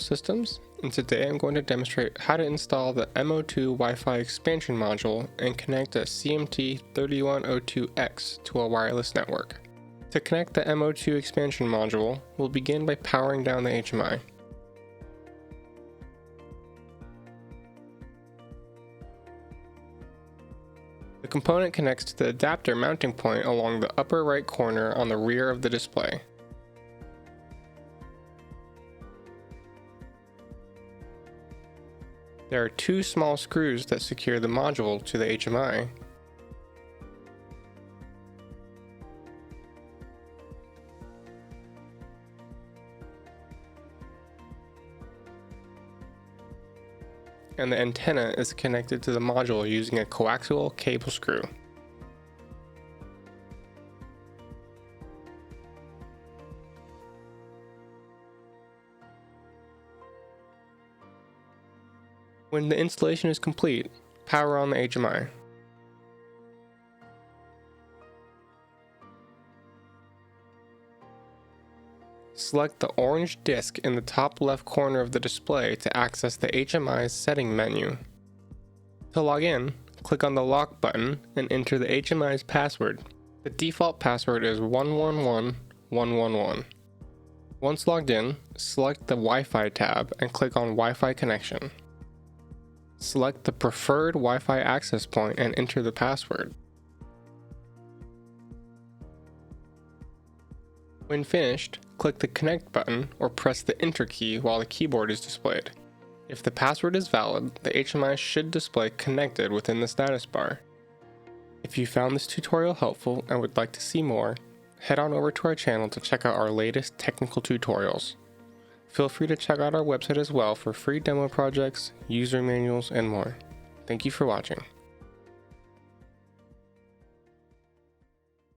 Systems, and today I'm going to demonstrate how to install the M02 Wi-Fi Expansion Module and connect a cMT-3102X to a wireless network. To connect the M02 Expansion Module, we'll begin by powering down the HMI. The component connects to the adapter mounting point along the upper right corner on the rear of the display. There are two small screws that secure the module to the HMI. And the antenna is connected to the module using a coaxial cable screw. When the installation is complete, power on the HMI. Select the orange disc in the top left corner of the display to access the HMI's setting menu. To log in, click on the lock button and enter the HMI's password. The default password is 111111. Once logged in, select the Wi-Fi tab and click on Wi-Fi connection. Select the preferred Wi-Fi access point and enter the password. When finished, click the Connect button or press the Enter key while the keyboard is displayed. If the password is valid, the HMI should display Connected within the status bar. If you found this tutorial helpful and would like to see more, head on over to our channel to check out our latest technical tutorials. Feel free to check out our website as well for free demo projects, user manuals, and more. Thank you for watching.